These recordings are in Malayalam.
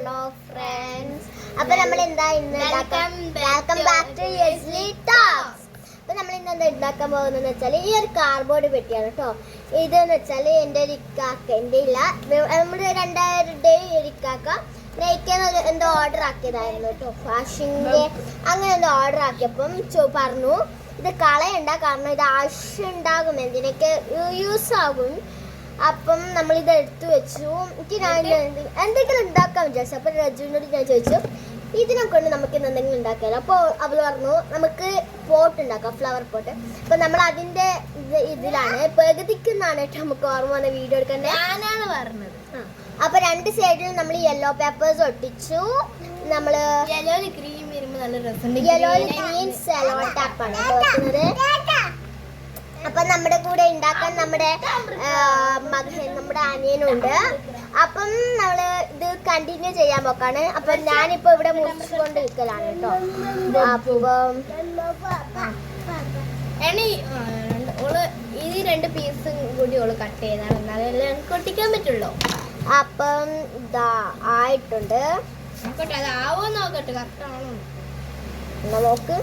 Hello friends. അപ്പൊ നമ്മൾ എന്താ ഇന്ന് വെൽക്കം ബാക്ക് ടു യെസ്ലി ടോക്സ്. അപ്പൊ നമ്മൾ ഇന്ന് എന്താ ഉണ്ടാക്കാൻ പോകുന്നതെന്ന് വെച്ചാൽ ഈ ഒരു കാർഡ്ബോർഡ് പെട്ടിയാണ് കേട്ടോ. ഇതെന്ന് വെച്ചാൽ എൻ്റെ ഒരു ഇക്കാക്ക, എൻ്റെ ഇല്ല, നമ്മുടെ 2000 ഒരു ഇക്കാക്ക നെയ്ക്കാൻ എന്തോ ഓർഡർ ആക്കിയതായിരുന്നു കേട്ടോ. വാഷിങ്ങിൻ്റെ അങ്ങനെ എന്തോ ഓർഡർ ആക്കിയപ്പം പറഞ്ഞു ഇത് കളയണ്ട, കാരണം ഇത് ആവശ്യമുണ്ടാകും, എന്തിനൊക്കെ യൂസ് ആകും. അപ്പം നമ്മളിത് എടുത്തു വെച്ചു. എനിക്ക് ഞാൻ എന്തെങ്കിലും ഉണ്ടാക്കാൻ വിചാരിച്ചു. അപ്പം രജുവിനോട് ഞാൻ ചോദിച്ചു ഇതിനെ കൊണ്ട് നമുക്ക് ഇന്ന് എന്തെങ്കിലും ഉണ്ടാക്കാമല്ലോ. അപ്പോൾ അവൾ പറഞ്ഞു നമുക്ക് പോട്ട് ഉണ്ടാക്കാം, ഫ്ലവർ പോട്ട്. അപ്പം നമ്മൾ അതിൻ്റെ ഇതിലാണ് പ്രകൃതിക്കുന്നാണ് കേട്ടോ നമുക്ക് ഓർമ്മ വന്ന വീഡിയോ എടുക്കേണ്ടത്. ഞാനാണ് പറഞ്ഞത്. അപ്പൊ 2 സൈഡിൽ നമ്മൾ യെല്ലോ പേപ്പേഴ്സ് ഒട്ടിച്ചു. നമ്മള് യെല്ലോയില് ഗ്രീൻ വരുമ്പോ നല്ല രസമുണ്ട്. യെല്ലോയില് ഗ്രീൻ സെലോ ടാപ്പാണ് വെക്കുന്നത്. അപ്പൊ നമ്മുടെ കൂടെ ഉണ്ടാക്കാൻ നമ്മുടെ അനിയനുണ്ട്. അപ്പം നമ്മള് ഇത് കണ്ടിന്യൂ ചെയ്യാൻ പോക്കാണ്. അപ്പൊ ഞാനിപ്പോ ഇവിടെ മുറിച്ചുകൊണ്ട് നിൽക്കലാണ് കേട്ടോ. അപ്പം ഈ 2 പീസും കൂടി ഓള് കട്ട് ചെയ്താണ്, എന്നാലേ ഒട്ടിക്കാൻ പറ്റുള്ളൂ. അപ്പം ഇതാ ആയിട്ടുണ്ട്. അതാവോ നോക്കട്ടെ, കറക്റ്റാണോ നോക്ക്.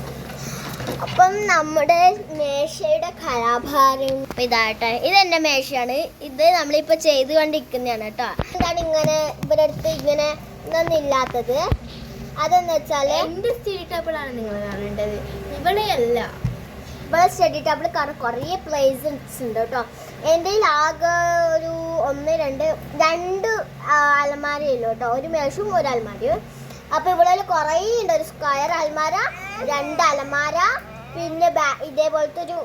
അപ്പം നമ്മുടെ മേശയുടെ കലാഭാരം ഇതാട്ടെ. ഇതെന്റെ മേശയാണ്. ഇത് നമ്മളിപ്പോ ചെയ്തുകൊണ്ടിരിക്കുന്നതാണ് കേട്ടോ. എന്താണ് ഇങ്ങനെ ഇവരുടെ അടുത്ത് ഇങ്ങനെ ഇതൊന്നും ഇല്ലാത്തത്? അതെന്ന് വെച്ചാല് എന്ത് സ്റ്റഡി ടേബിളാണ് നിങ്ങൾ കാണേണ്ടത്, ഇവിടെയല്ല. ഇവിടെ സ്റ്റഡി ടേബിൾ കാരണം കുറേ പ്ലേസസ് ഉണ്ട് കേട്ടോ. എൻ്റെ ആകെ ഒരു 2 അലമാരയുള്ളൂ കേട്ടോ. ഒരു മേശയും ഒരു അലമാരയും. അപ്പൊ ഇവിടെ കുറേ ഉണ്ട്. ഒരു സ്ക്വയർ അലമാര, 2 അലമാര, പിന്നെ ഇതേപോലത്തെ ഒരു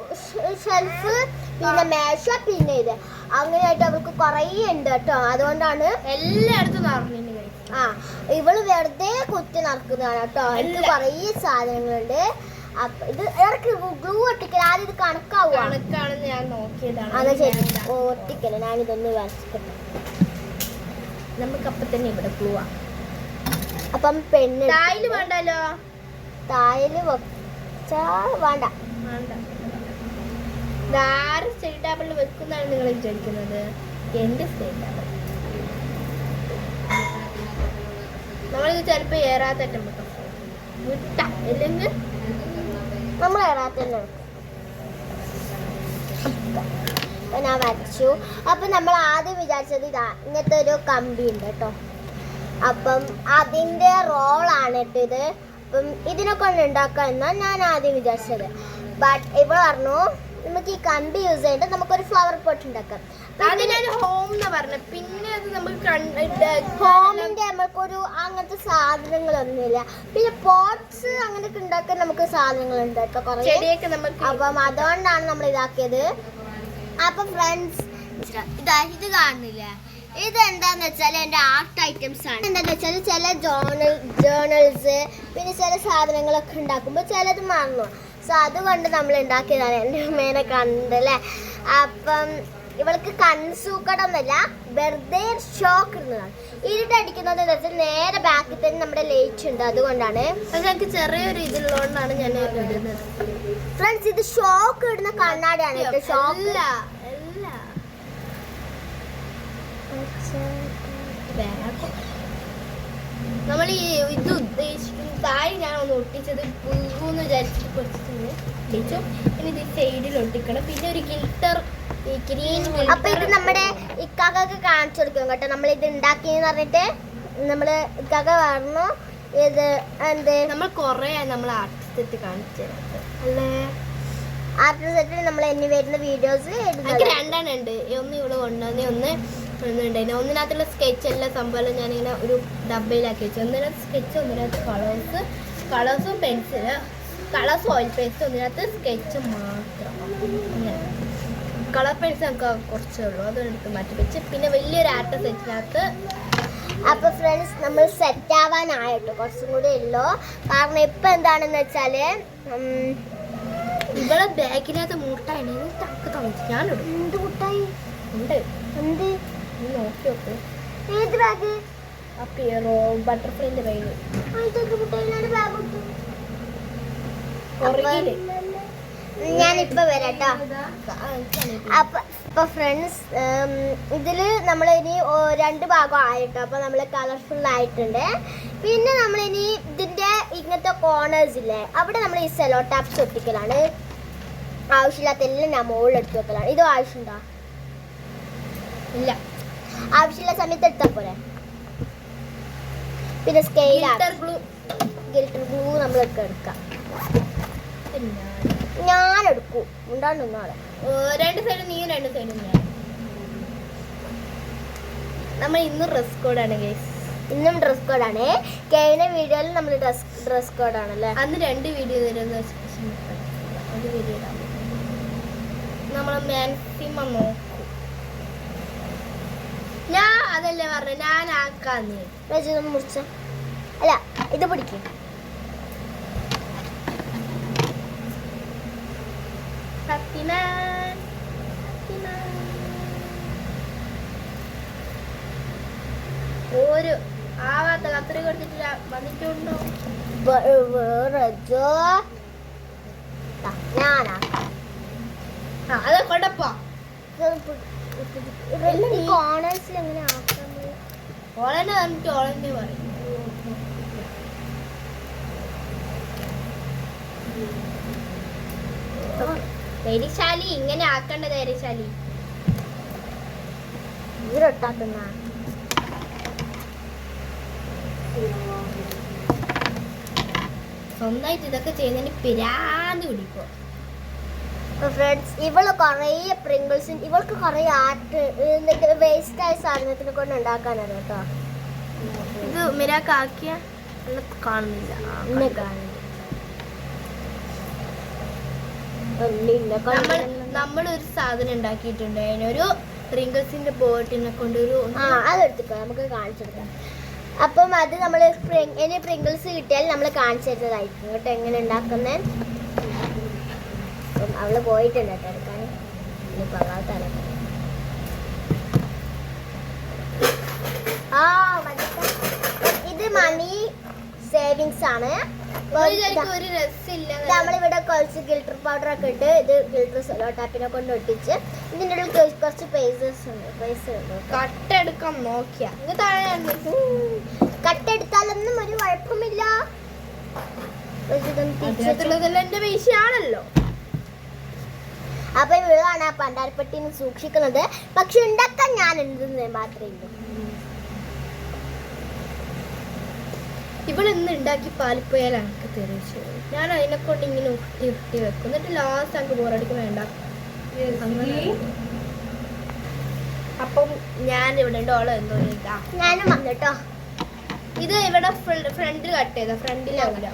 ഷെൽഫ്, പിന്നെ മേശ, പിന്നെ ഇത് അങ്ങനെയായിട്ട് അവർക്ക് കുറേ ഉണ്ട് കേട്ടോ. അതുകൊണ്ടാണ് എല്ലായിടത്തും നടന്നിട്ടുണ്ട്. ഇവള് വെറുതെ കുത്തി നടക്കുന്നതാണ് കേട്ടോ. എനിക്ക് കുറേ സാധനങ്ങളുണ്ട്. അപ്പൊ ഇത് ഇടയ്ക്ക് ഗ്ലൂ ഒട്ടിക്കല. ആദ്യം ഇത് കണക്കാണെന്ന് ഞാൻ നോക്കിയതാണ്. ഒട്ടിക്കല. ഞാനിതൊന്ന് വരച്ചിട്ട് നമുക്ക് അപ്പൊ തന്നെ ഇവിടെ ഗ്ലൂ ആ. അപ്പം പെണ്ണ് തായില് വേണ്ടല്ലോ. തായില് വെച്ചാ വേണ്ട. ആര് സ്റ്റഡി ടേബിളിൽ വെക്കുന്നതാണ് നിങ്ങൾ വിചാരിക്കുന്നത്? എന്റെ സ്റ്റഡി ടേബിൾ നമ്മളിത് ചിലപ്പോ ഏറാത്തറ്റം വിട്ട, അല്ലെങ്കിൽ നമ്മൾ ഏറാത്തന്നെ ഞാൻ വരച്ചു. അപ്പൊ നമ്മൾ ആദ്യം വിചാരിച്ചത് ഇതാ ഇങ്ങനത്തെ ഒരു കമ്പി ഉണ്ട് കേട്ടോ. അപ്പം അതിന്റെ റോളാണ് കേട്ടോ ഇത്. അപ്പം ഇതിനെ കൊണ്ട് ഉണ്ടാക്കാം എന്നാണ് ഞാൻ ആദ്യം വിചാരിച്ചത്. ബട്ട് ഇവിടെ പറഞ്ഞു നമുക്ക് ഈ കമ്പി യൂസ് ചെയ്തിട്ട് നമുക്കൊരു ഫ്ലവർ പോട്ട് ഉണ്ടാക്കാം. അത് ഞാൻ ഹോം എന്ന് പറഞ്ഞു. പിന്നെ അത് നമുക്ക് ഹോമിന്റെ നമുക്കൊരു അങ്ങനത്തെ സാധനങ്ങളൊന്നുമില്ല. പിന്നെ പോട്ട്സ് അങ്ങനെയൊക്കെ ഉണ്ടാക്കാൻ നമുക്ക് സാധനങ്ങളുണ്ട് കേട്ടോ കുറേ. അപ്പം അതുകൊണ്ടാണ് നമ്മൾ ഇതാക്കിയത്. അപ്പൊ ഫ്രണ്ട്സ് ഇത് കാണുന്നില്ലേ? ഇത് എന്താന്ന് വെച്ചാൽ എൻ്റെ ആർട്ട് ഐറ്റംസ് ആണ്. എന്താന്ന് വെച്ചാൽ ചില ജേർണൽസ് പിന്നെ ചില സാധനങ്ങളൊക്കെ ഉണ്ടാക്കുമ്പോൾ ചിലത് മറന്നു. സോ അതുകൊണ്ട് നമ്മൾ ഉണ്ടാക്കിയതാണ്. എൻ്റെ അമ്മേനെ കണ്ടല്ലേ. അപ്പം ഇവൾക്ക് കൺസൂക്കടമൊന്നുമില്ല, വെറുതെ ഷോക്ക് ഇടുന്നതാണ്. ഇരുട്ടടിക്കുന്നത് വെച്ചാൽ നേരെ ബാക്കിൽ തന്നെ നമ്മുടെ ലൈറ്റ് ഉണ്ട്, അതുകൊണ്ടാണ്. ഞങ്ങൾക്ക് ചെറിയൊരു ഇതിലുള്ളതുകൊണ്ടാണ് ഞാൻ ഇടുന്നത്. ഫ്രണ്ട്സ് ഇത് ഷോക്ക് ഇടുന്ന കണ്ണാടിയാണ് കേട്ടോ. ഷോക്ക് നമ്മൾ ഈ ഇത് ഉദ്ദേശിക്കുന്ന താഴെ ഞാൻ ഒന്ന് ഒട്ടിച്ചത് പൂന്ന് വിചാരിച്ചിട്ട് കുറച്ചിട്ടുണ്ട് ഒട്ടിച്ചു. ഇനി ഇത് സൈഡിൽ ഒട്ടിക്കണം. പിന്നെ ഒരു ഗിൽട്ടർ ഗ്രീൻ. അപ്പൊ ഇത് നമ്മുടെ ഇക്കാക്കൊക്കെ കാണിച്ചു കൊടുക്കും കേട്ടോ. നമ്മൾ ഇത് ഉണ്ടാക്കിയെന്ന് പറഞ്ഞിട്ട് നമ്മള് ഇക്കാക്ക പറഞ്ഞു ഇത് എന്ത് നമ്മൾ കൊറേ നമ്മൾ ആർട്ടിസ്റ്റ് സെറ്റ് കാണിച്ചു തരാം അല്ലേ. ആർട്ടിസ്റ്റ് സെറ്റിൽ നമ്മൾ ഇനി വരുന്ന വീഡിയോസ് 2 ഉണ്ട്. ഒന്ന് ഇവിടെ കൊണ്ടുവന്ന് ഒന്നുണ്ടായിരുന്നു. ഒന്നിനകത്തുള്ള സ്കെച്ച് എല്ലാ സംഭവം ഞാനിങ്ങനെ ഒരു ഡബ്ബയിലാക്കി വെച്ചു. ഒന്നിനകത്ത് സ്കെച്ച്, ഒന്നിനകത്ത് കളേഴ്സും പെൻസില്, കളേഴ്സും ഓയിൽ പേസ്റ്റ്, ഒന്നിനകത്ത് സ്കെച്ച് മാത്രം. അങ്ങനെ കളർ പെൻസിൽ നമുക്ക് കുറച്ചേ ഉള്ളൂ, അതെടുത്ത് മാറ്റി വെച്ച്. പിന്നെ വലിയൊരു ആർട്ട് സെറ്റിനകത്ത്. അപ്പൊ ഫ്രണ്ട്സ് നമ്മൾ സെറ്റ് ആവാനായിട്ട് കുറച്ചും കൂടി ഉള്ളൂ. കാരണം ഇപ്പൊ എന്താണെന്ന് വെച്ചാല് ഇവിടെ ബാഗിനകത്ത് മുട്ടായി തക്ക് തമിച്ച് ഞാനിടും. എന്ത് മുട്ടായി ഉണ്ട്? എന്ത് നോക്കി നോക്ക്. ഏത് ബാഗ്? ബട്ടർഫ്ലൈന്റെ ബാഗ്. ഞാനിപ്പോ വരാട്ടോ. അപ്പൊ ഫ്രണ്ട്സ്, ഇതില് നമ്മൾ ഇനി 2 ഭാഗം ആയിട്ടോ. അപ്പൊ നമ്മൾ കളർഫുൾ ആയിട്ടുണ്ട്. പിന്നെ നമ്മൾ ഇനി ഇതിന്റെ ഇങ്ങനത്തെ കോർണേഴ്സ് ഇല്ലേ, അവിടെ നമ്മൾ ഈ സെലോ ടാപ്സ് ഒട്ടിക്കലാണ്. ആവശ്യമില്ലാത്ത എല്ലാം ഞാൻ മുകളിൽ എടുത്ത് വെക്കലാണ്. ഇത് ആവശ്യമുണ്ടോ? ഇല്ല. ആവശ്യമില്ല സമയത്ത് എടുത്താൽ പോരെ. പിന്നെ സ്കെയിൽ ഗിൽട്ടർ ഗ്ലൂ നമ്മളൊക്കെ എടുക്കാം. ഞാൻ എടുക്കും. ഉണ്ടാണ്ട് ഒന്നാളെ 2 സൈഡും നീയും 2 സൈഡും ഞാൻ. നമ്മൾ ഇന്ന് ഡ്രസ് കോഡാണ് ഗൈസ്. ഇന്നും ഡ്രസ് കോഡാണ്. കഴിഞ്ഞ വീഡിയോയിൽ നമ്മൾ ഡ്രസ് കോഡാണല്ലേ. അന്ന് 2 വീഡിയോ തരുന്ന വീഡിയോ ഇടാം. നമ്മൾ മാക്സിമം നോക്കും. ഞാൻ അതല്ലേ പറഞ്ഞ, ഞാൻ ആക്കാന്ന് വെച്ചൊന്ന് മുറിച്ച. അല്ല, ഇത് പിടിക്കും. ഒരു ആവാത്ത കത്രി കൊടുത്തിട്ട് വന്നിട്ടുണ്ടോ? ഞാനാക്കാം. അത് കൊണ്ടപ്പോ കോർണേഴ്സിൽ എങ്ങനെ ആക്കുന്നത്? ഓളന്നെ വന്നിട്ട് ഓളന്നെ പറയും. ധൈര്യശാലി, ഇങ്ങനെ ആക്കണ്ട ധൈര്യശാലി. ഈരൊട്ടാക്കുന്ന സ്വന്തമായിട്ട് ഇതൊക്കെ ചെയ്യുന്നതിന് പിരാന്ത് പിടിക്കോ. ഫ്രണ്ട്സ്, ഇവള് കുറേ പ്രിങ്കിൾസ്, ഇവൾക്ക് കുറേ ആർട്ട് വേസ്റ്റ് ആയ സാധനത്തിനെ കൊണ്ട് ഉണ്ടാക്കാനാണ് കേട്ടോ. ഇത് മിരാക്കാക്കിയ കാണുന്നില്ല. നമ്മളൊരു സാധനം ഉണ്ടാക്കിയിട്ടുണ്ട്. അതിനൊരു പ്രിങ്കിൾസിന്റെ ബോട്ടിനെ കൊണ്ടൊരു അതെടുത്തിട്ടോ, നമുക്ക് കാണിച്ചെടുക്കാം. അപ്പം അത് നമ്മൾ ഇനി പ്രിങ്കിൾസ് കിട്ടിയാൽ നമ്മൾ കാണിച്ചു തരുന്നതായിരിക്കും കേട്ടോ എങ്ങനെ ഉണ്ടാക്കുന്നത്. അപ്പം അവള് പോയിട്ടുണ്ട് കേട്ടോ എടുക്കാൻ. ഇത് മണി സേവിങ്സ് ആണ്. നമ്മളിവിടെ കുറച്ച് ഗിൽട്ടർ പൗഡർ ഒക്കെ ഇട്ട് ഇത് ഗിൽട്ടർ സെലോ ടാപ്പിനെ കൊണ്ട് ഒട്ടിച്ച് ഇതിൻ്റെ ഉള്ളിൽ കുറച്ച് പൈസ ഉണ്ട്. കട്ടെടുക്കാൻ നോക്കിയാ കട്ടെടുത്താലൊന്നും ഒരു കുഴപ്പമില്ല. എന്റെ പൈസയാണല്ലോ. അപ്പൊ ഇവളാണ് ആ പണ്ടാരപ്പെട്ടിന്ന് സൂക്ഷിക്കുന്നത്. പക്ഷെ ഉണ്ടാക്കാൻ ഞാൻ എന്തെന്ന് മാത്രമേ ഉള്ളൂ. ഇവളിന്ന് ഉണ്ടാക്കി പാലിപ്പോയാൽ എനിക്ക് തെറിച്ചു. ഞാൻ അതിനെ കൊണ്ട് ഇങ്ങനെ ഉരുട്ടി വെക്കും. എന്നിട്ട് ലാസ്റ്റ് അങ്ങ് ബോറടിക്കും വേണ്ട. അപ്പം ഞാൻ ഇവിടെ ഡോളർ എന്തോ ഞാനും വന്നിട്ടോ. ഇത് ഇവിടെ ഫ്രണ്ടിൽ കട്ട് ചെയ്ത ഫ്രണ്ടിലാവില്ല,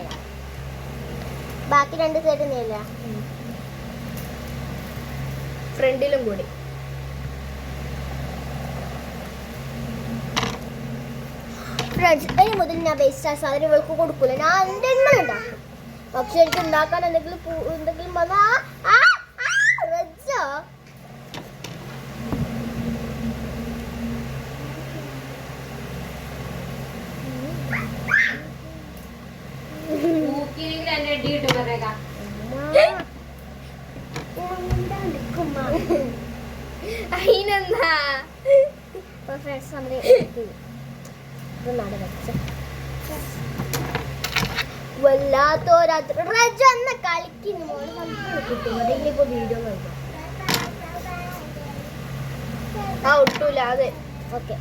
ബാക്കി 2 സൈഡ് നീല ഫ്രണ്ടിലും കൂടി. ഇനി മുതൽ ഞാൻ വേസ്റ്റ് ആയ സാധനം ഇവൾക്ക് കൊടുക്കൂല. ഞാൻ എന്തെങ്കിലും ഉണ്ടാക്കും. പക്ഷെ എനിക്ക് ഉണ്ടാക്കാൻ എന്തെങ്കിലും വന്നാ അതിനെന്താ ഫ്രണ്ട്സ് നമ്മുടെ വല്ലാത്തോരാത്ര കളിക്കുന്നു. ഇനിയിപ്പോ വീഡിയോ ഒട്ടൂല. അതെ, ഓക്കെ.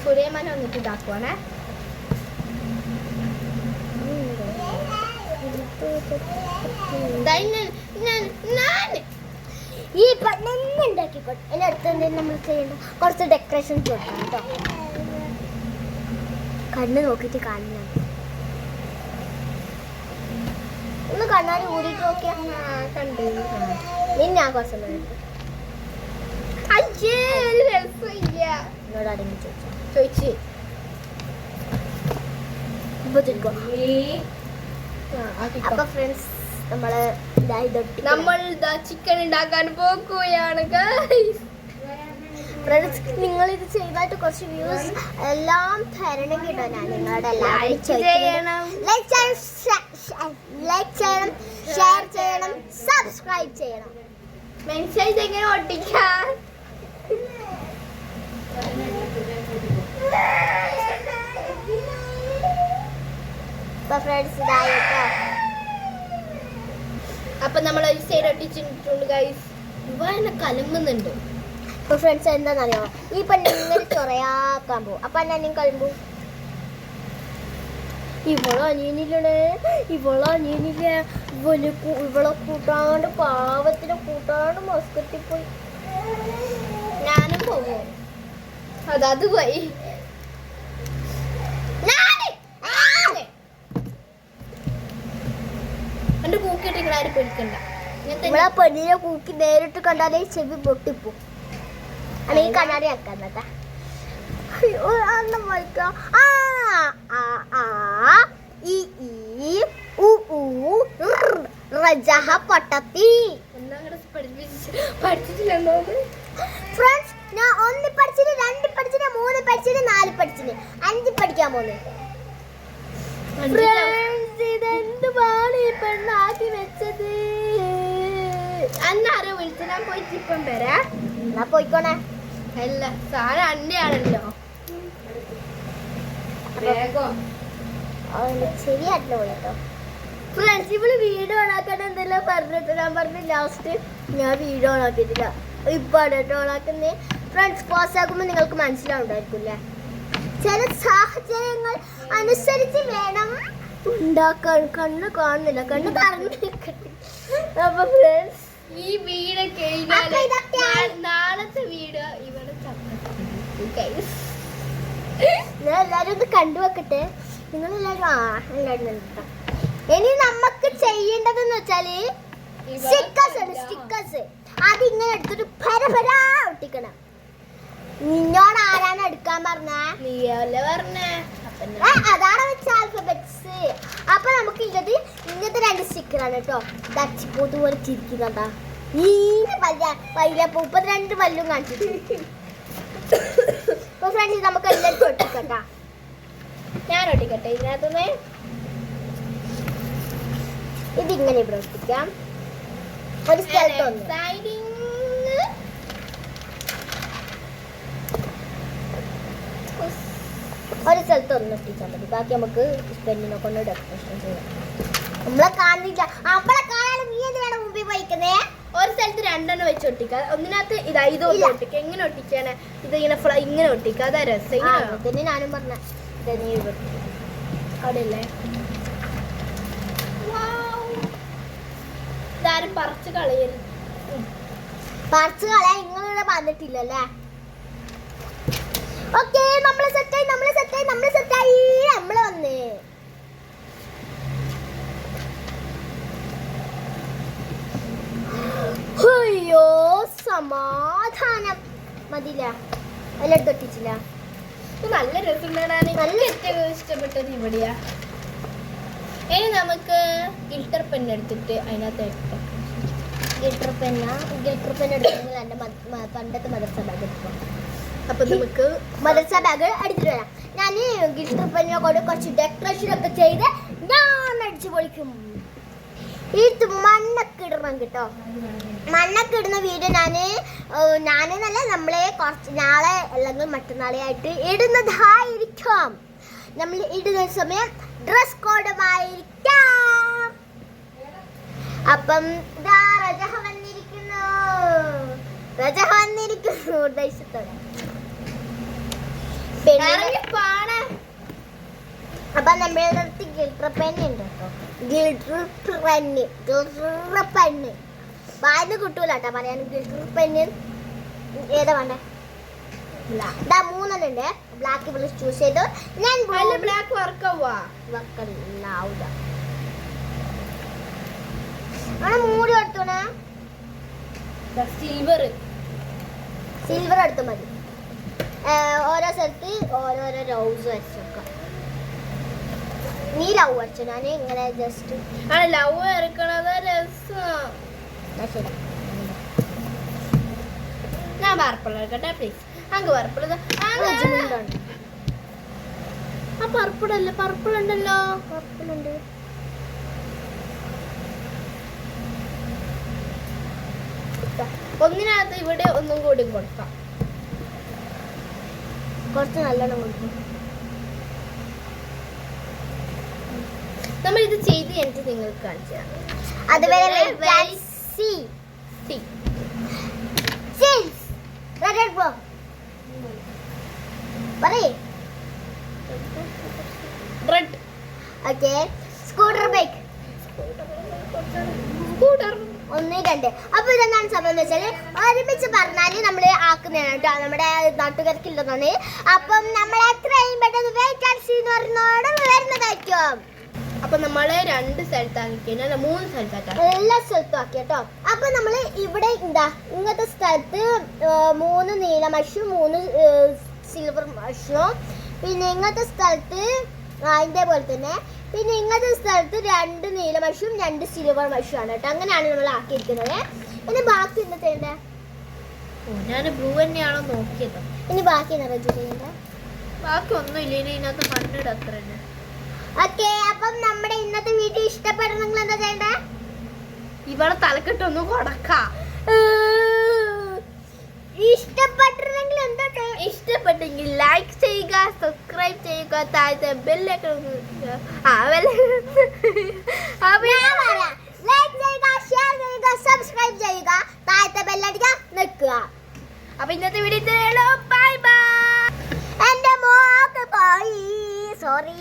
സുലൈമാൻ വന്നിട്ട് ഇതാക്കുവാണേ. ഈ പെണ്ണെന്നെ ഉണ്ടാക്കിക്കോട്ടെ. അതിന് അടുത്ത് എന്തെങ്കിലും നമ്മൾ ചെയ്യേണ്ട കുറച്ച് ഡെക്കറേഷൻസ് കൊടുക്കാം കേട്ടോ. കണ്ണ് നോക്കിയിട്ട് കാണുന്ന ഒന്ന് കണ്ണാടി ഊരിട്ട് നോക്കിയാ കണ്ടു. നിന്നെ ആ കുറച്ച് എന്നോട് ആരെങ്കിലും ചോദിച്ചു അപ്പൊ ഫ്രണ്ട്സ് നമ്മൾ ചിക്കൻ ഉണ്ടാക്കാൻ പോകുകയാണ്. ഫ്രണ്ട്സ് നിങ്ങൾ ഇത് ചെയ്തായിട്ട് കുറച്ച് വ്യൂസ് എല്ലാം തരണം കേട്ടോ. ഞാൻ നിങ്ങളുടെ എല്ലാവരും ലൈക്ക് ചെയ്യണം, ഷെയർ ചെയ്യണം, സബ്സ്ക്രൈബ് ചെയ്യണം. മെൻസൈസ് എങ്ങനെ ഒട്ടിക്കാൻ? ഫ്രണ്ട്സ് ഇതായിട്ടോ. അപ്പൊ നമ്മൾ ഒരു സൈഡ് ഒട്ടിച്ചിട്ടുണ്ട് ഗൈസ്. ഇവ എന്നെ കലങ്ങുന്നുണ്ട്. ഇപ്പൊ ഫ്രണ്ട്സ് എന്താണെന്നറിയോ, ഈ പെണ്ണ് ഇങ്ങനെ ചൊറയാക്കാൻ പോകും. അപ്പൊ ഞാൻ കളിമ്പോ ഇവളനിയനില്ലേ, ഇവളെ കൂട്ടാണ്ട് പാവത്തിന് കൂട്ടാണ്ട് മസ്കറ്റിൽ പോയി. ഞാനും പോകും. അത് പോയി. എന്റെ കൂക്കിട്ട് ആരും പേടിക്കണ്ട. നമ്മളെ പെണ്ണിനെ കൂക്കി നേരിട്ട് കണ്ടാലേ ചെവി പൊട്ടിപ്പോ. അല്ലെങ്കിൽ കണ്ണാടി ആക്കാന്നട്ടാ. ഫ്രണ്ട്സ് ഞാൻ 1 പഠിച്ചിട്ട് 2 പഠിച്ചിട്ട് 3 പഠിച്ചിട്ട് 4 പഠിച്ചിട്ട് 5 പഠിക്കാൻ പോകുന്നു. ഇതെന്തുമാണ് ഈ പെണ്ണാക്കി വെച്ചത്? അന്നാരോ വിളിച്ചു, ഞാൻ പോയിട്ട് ഇപ്പം വരാ. എന്നാ പോയിക്കോണേ. അല്ല സാധനം അന്നെയാണല്ലോ. ശരിയായിട്ടില്ല പോയിട്ടോ. ഫ്രണ്ട്സ് ഇവള് വീഡിയോ ഓണാക്കാൻ എന്തെല്ലാം പറഞ്ഞിട്ട് ഞാൻ പറഞ്ഞു ലാസ്റ്റ് ഞാൻ വീഡിയോ ഓണാക്കിയിട്ടില്ല. ഇപ്പാണ് കേട്ടോ ഓണാക്കുന്നേ. ഫ്രണ്ട്സ് പോസ് ആക്കുമ്പോൾ നിങ്ങൾക്ക് മനസ്സിലാവുണ്ടായിരിക്കില്ലേ, ചില സാഹചര്യങ്ങൾ അനുസരിച്ച് വേണം ഉണ്ടാക്കാൻ. കണ്ണ് കാണുന്നില്ല, കണ്ണ് പറഞ്ഞു. അപ്പൊ ഫ്രണ്ട്സ് ഈ വീട് നാളത്തെ വീട് ഇവിടെ ഞാൻ എല്ലാരും ഒന്ന് കണ്ടുവെക്കട്ടെ. നിങ്ങൾ എല്ലാരും ഇനി നമുക്ക് ചെയ്യേണ്ടതെന്ന് വെച്ചാല് സ്റ്റിക്കേഴ്സ് അതിങ്ങനെ എടുത്തിട്ട് പരപരാ ഒട്ടിക്കണം. നിന്നോട് ആരാണ് എടുക്കാൻ പറഞ്ഞ? നീയല്ലേ പറഞ്ഞേ. അതാണ് വെച്ച ആൽഫബറ്റ്സ്. അപ്പൊ നമുക്ക് ഇങ്ങനത്തെ 2 സ്റ്റിക്കറാണ് കേട്ടോ. ദച്ചിപ്പോത്ത് പോലെ ചിരിക്കുന്നുണ്ടാ. ഈ 32 പല്ലും കാണിച്ചിട്ട്. അപ്പൊ ഫ്രണ്ട്സ് നമുക്ക് എല്ലാവർക്കും ഒട്ടിക്കട്ടാ. ഞാൻ ഒട്ടിക്കട്ടെ ഇതിനകത്തുനിന്ന്. ഇതിങ്ങനെ ഇവിടെ ഒട്ടിക്കാം. ഒരു സ്ഥലത്ത് ഒന്ന് ഒട്ടിച്ചാൽ മതി. ബാക്കി നമുക്ക് പെണ്ണിനെ കൊണ്ട് ഡെക്കറേഷൻ ചെയ്യാം. നമ്മളെ കാണില്ല, അവളെ കാണാൻ നീ എന്തിനാണ് മുമ്പിൽ പോയിക്കുന്നേ? ഒരു സ്ഥലത്ത് 2 വെച്ച് ഒട്ടിക്കാം. ഒന്നിനകത്ത് ഇത് ഒട്ടിക്കാം. എങ്ങനെ ഒട്ടിക്കാണ്? ഇതിങ്ങനെ ഇങ്ങനെ ഒട്ടിക്കാം. അതാ രസം. തന്നെ ഞാനും പറഞ്ഞ അവിടെ അല്ലേ ഇതാരും പറിച്ച് കളയരുത്. പറിച്ച് കളയാൻ നിങ്ങളിവിടെ വന്നിട്ടില്ലല്ലേ? ഓക്കെ നമ്മള് സെറ്റായി നമ്മള് വന്നേ. അയ്യോ സമാധാനം മതില്ല. എല്ലാം തൊട്ടിച്ചില്ല. നല്ല രസമുണ്ടാണ്. നല്ല ഏറ്റവും ഇഷ്ടപ്പെട്ടത് ഇവിടെയാ. ഇനി നമുക്ക് ഗിൽട്ടർ പെൻ എടുത്തിട്ട് അതിനകത്ത് ഗിൽട്ടർ പെൻ എടുത്തെങ്കിൽ എൻ്റെ പണ്ടത്തെ മദർസ ബാഗ് എടുക്കാം. അപ്പൊ നമുക്ക് മദർസ ബാഗ് എടുത്തിട്ട് വരാം. ഞാൻ ഗിൽട്ടർ പെന്നിനെ കൊണ്ട് കുറച്ച് ഡെക്കറേഷൻ ഒക്കെ ചെയ്ത് ഞാൻ അടിച്ചു പൊളിക്കും. ഇത് മണ്ണൊക്കെ ഇടണം കേട്ടോ. മണ്ണൊക്കെ ഇടുന്ന വീഡിയോ ഞാനെന്നല്ല നമ്മളെ കുറച്ച് നാളെ അല്ലെങ്കിൽ മറ്റന്നാളെ ആയിട്ട് ഇടുന്നതായിരിക്കും. നമ്മൾ ഇടുന്ന സമയം ഡ്രസ് കോഡുമായിരിക്കാം. അപ്പം രജഹ വന്നിരിക്കുന്നു ഉദ്ദേശത്തോടെ. അപ്പൊ നമ്മുടെ അടുത്ത് ഗിൽട്ടർ പെന്ന് ഉണ്ട് കേട്ടോ. ഗിൽട്ടർ പെന്ന് വായന കിട്ടൂല കേട്ടോ പറയാൻ. ഗിൽട്ടർ പെന്ന് ഏതാ വേണ്ടേ? 3 ഉണ്ട്. ബ്ലാക്ക് ഇവിടെ ചൂസ് ചെയ്തു. ഞാൻ ബ്ലാക്ക് വർക്കാവാ മൂടി എടുത്തോണ. സിൽവർ എടുത്തു മതി. ഓരോ സ്ഥലത്ത് ഓരോരോ റൗസ് വരച്ചേക്കാം. നീ ലവ് വരച്ചു, ഞാൻ ഇങ്ങനെ ജസ്റ്റ് ലവ് വരക്കണത് രസം. ശരി. ഞാൻ വാർപ്പുള്ള എടുക്കട്ടെ പ്ലീസ്. അങ്ങ് പർപ്പിൾ ആ പർപ്പിളല്ല പർപ്പിൾ ഉണ്ടല്ലോ പർപ്പിളുണ്ട്. ഒന്നിനകത്ത് ഇവിടെ ഒന്നും കൂടി കൊടുക്കാം. കുറച്ച് നല്ലോണം കൊടുക്കും. നമ്മൾ ഇത് ചെയ്ത് എനിക്ക് നിങ്ങൾക്ക് കാണിച്ചു തരാം. അതുവരെ red okay. Scooter bike scooter 1 2. അപ്പൊ ഇതെന്താണ് സംഭവം എന്ന് വെച്ചാല് ഒരുമിച്ച് പറഞ്ഞാല് നമ്മള് ആക്കുന്നതാണ് കേട്ടോ, നമ്മുടെ നാട്ടുകാർക്കുള്ളതാണ്. അപ്പം നമ്മളെ എത്രയും പെട്ടെന്ന് വേക്കൻസി എന്ന് പറഞ്ഞോട് വരുന്നതായിരിക്കും. അപ്പൊ നമ്മള് 2 സ്ഥലത്താക്കിക്കഴിഞ്ഞാൽ 3 സ്ഥലത്താക്കാം. എല്ലാ സ്ഥലത്തും ആക്കി കേട്ടോ. അപ്പൊ നമ്മള് ഇവിടെ എന്താ ഇങ്ങനത്തെ സ്ഥലത്ത് 3 നീല മഷും 3 സിൽവർ മഷും, പിന്നെ ഇങ്ങനത്തെ സ്ഥലത്ത് ഇതേപോലെ തന്നെ, പിന്നെ ഇങ്ങനത്തെ സ്ഥലത്ത് 2 നീല മഷും 2 സിൽവർ മഷും ആണ് കേട്ടോ. അങ്ങനെയാണ് നമ്മൾ ആക്കിയിരിക്കുന്നത്. ഇനി ബാക്കി എന്താ ചെയ്യണ്ടേ? ഞാൻ ബ്ലൂ തന്നെയാണോ നോക്കിയത്. ഇനി ബാക്കി എന്താ റെജി ചെയ്യണ്ടേ? ബാക്കി ഒന്നും ഇല്ല. ഇനി ഇതിനകത്ത് മണ്ണിട അത്ര തന്നെ. ഓക്കെ. അപ്പം നമ്മുടെ ഇന്നത്തെ വീഡിയോ ഇഷ്ടപ്പെടുന്നെങ്കിൽ എന്താ ചെയ്യണ്ടേ? ഇവളെ തലക്കെട്ടൊന്ന് കൊടുക്കാം. ഇഷ്ടപ്പെട്ടിരുന്നെങ്കിൽ എന്താ ഇഷ്ടപ്പെട്ടെങ്കിൽ ലൈക്ക് ചെയ്യുക, സബ്സ്ക്രൈബ് ചെയ്യുക, താഴത്തെ ബെല്ലൊക്കെ സബ്സ്ക്രൈബ് ചെയ്യുക, താഴത്തെ ബെല്ലടിക്കാൻ നിൽക്കുക. അപ്പൊ ഇന്നത്തെ വീഡിയോ ബൈ ബൈ. എന്റെ മോക്ക് പോയി, സോറി.